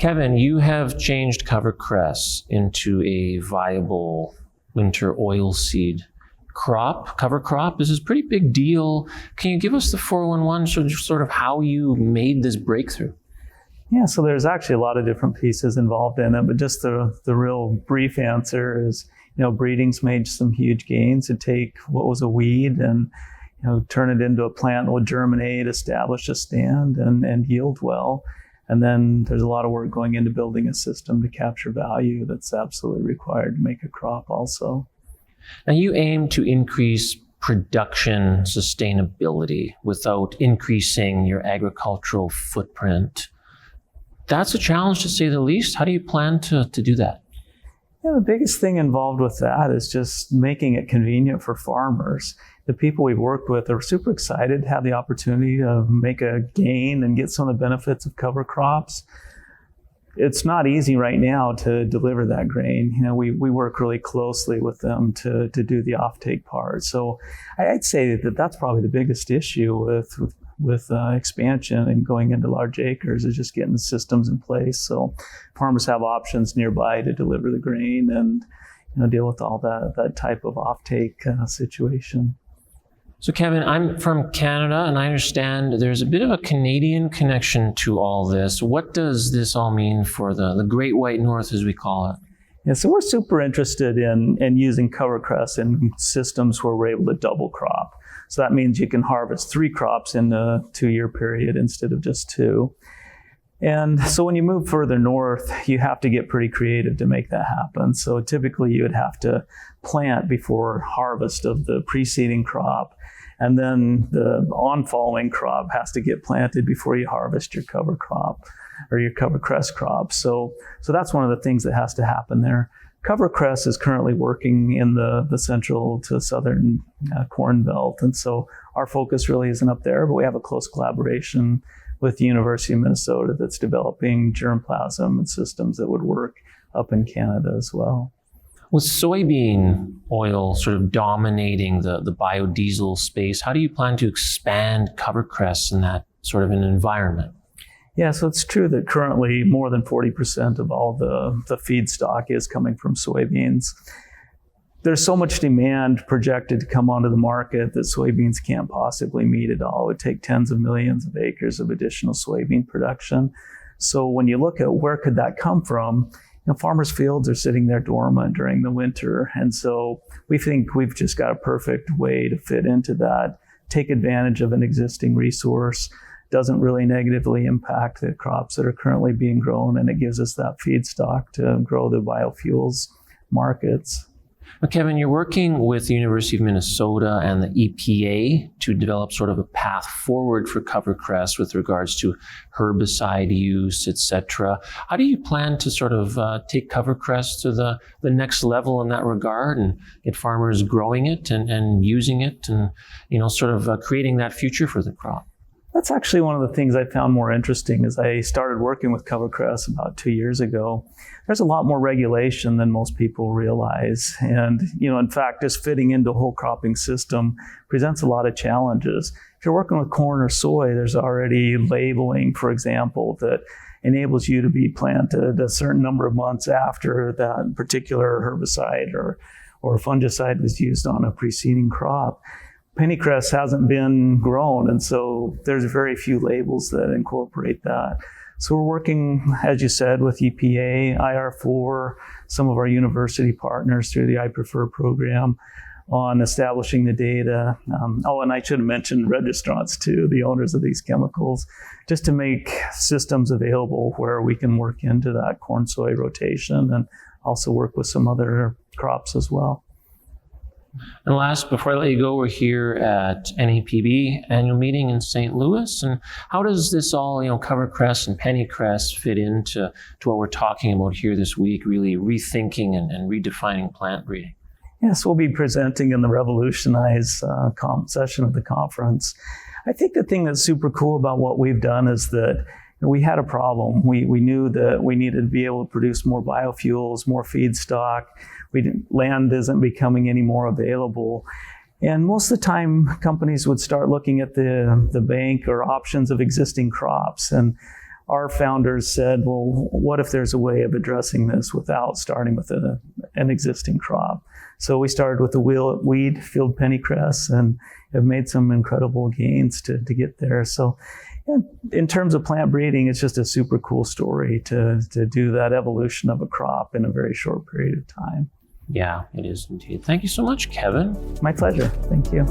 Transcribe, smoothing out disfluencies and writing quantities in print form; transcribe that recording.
Kevin, you have changed CoverCress into a viable winter oilseed cover crop. This is a pretty big deal. Can you give us the 411, sort of how you made this breakthrough? Yeah, so there's actually a lot of different pieces involved in it, but just the real brief answer is, breeding's made some huge gains to take what was a weed and, turn it into a plant that would germinate, establish a stand, and yield well. And then there's a lot of work going into building a system to capture value that's absolutely required to make a crop also. Now you aim to increase production sustainability without increasing your agricultural footprint. That's a challenge to say the least. How do you plan to do that? Yeah, the biggest thing involved with that is just making it convenient for farmers. The people we've worked with are super excited to have the opportunity to make a gain and get some of the benefits of cover crops. It's not easy right now to deliver that grain. We work really closely with them to do the offtake part. So I'd say that that's probably the biggest issue with expansion and going into large acres is just getting the systems in place. So farmers have options nearby to deliver the grain and deal with all that type of offtake situation. So Kevin, I'm from Canada, and I understand there's a bit of a Canadian connection to all this. What does this all mean for the Great White North, as we call it? Yeah, so we're super interested in using CoverCress in systems where we're able to double crop. So that means you can harvest 3 crops in a 2-year period instead of just 2. And so when you move further north, you have to get pretty creative to make that happen. So typically you would have to plant before harvest of the preceding crop. And then the on-following crop has to get planted before you harvest your cover crop or your CoverCress crop. So that's one of the things that has to happen there. CoverCress is currently working in the central to southern corn belt. And so our focus really isn't up there, but we have a close collaboration with the University of Minnesota that's developing germplasm and systems that would work up in Canada as well. With soybean oil sort of dominating the biodiesel space, how do you plan to expand CoverCress in that sort of an environment? Yeah, so it's true that currently more than 40% of all the feedstock is coming from soybeans. There's so much demand projected to come onto the market that soybeans can't possibly meet it all. It would take tens of millions of acres of additional soybean production. So when you look at where could that come from, farmers' fields are sitting there dormant during the winter. And so we think we've just got a perfect way to fit into that, take advantage of an existing resource, doesn't really negatively impact the crops that are currently being grown, and it gives us that feedstock to grow the biofuels markets. Well, Kevin, you're working with the University of Minnesota and the EPA to develop sort of a path forward for CoverCress with regards to herbicide use, etc. How do you plan to sort of take CoverCress to the next level in that regard and get farmers growing it and using it and, sort of creating that future for the crop? That's actually one of the things I found more interesting as I started working with CoverCress about 2 years ago. There's a lot more regulation than most people realize. And, in fact, just fitting into a whole cropping system presents a lot of challenges. If you're working with corn or soy, there's already labeling, for example, that enables you to be planted a certain number of months after that particular herbicide or fungicide was used on a preceding crop. Pennycress hasn't been grown, and so there's very few labels that incorporate that. So we're working, as you said, with EPA, IR4, some of our university partners through the I Prefer program on establishing the data. And I should have mentioned registrants too, the owners of these chemicals, just to make systems available where we can work into that corn-soy rotation and also work with some other crops as well. And last, before I let you go, we're here at NAPB annual meeting in St. Louis. And how does this all, CoverCress and Pennycress fit into what we're talking about here this week, really rethinking and redefining plant breeding? Yes, we'll be presenting in the Revolutionize session of the conference. I think the thing that's super cool about what we've done is that we had a problem. We knew that we needed to be able to produce more biofuels, more feedstock. Land isn't becoming any more available. And most of the time, companies would start looking at the bank or options of existing crops. And our founders said, well, what if there's a way of addressing this without starting with an existing crop? So we started with the weed field pennycress and have made some incredible gains to get there. So in terms of plant breeding, it's just a super cool story to do that evolution of a crop in a very short period of time. Yeah, it is indeed. Thank you so much, Kevin. My pleasure. Thank you.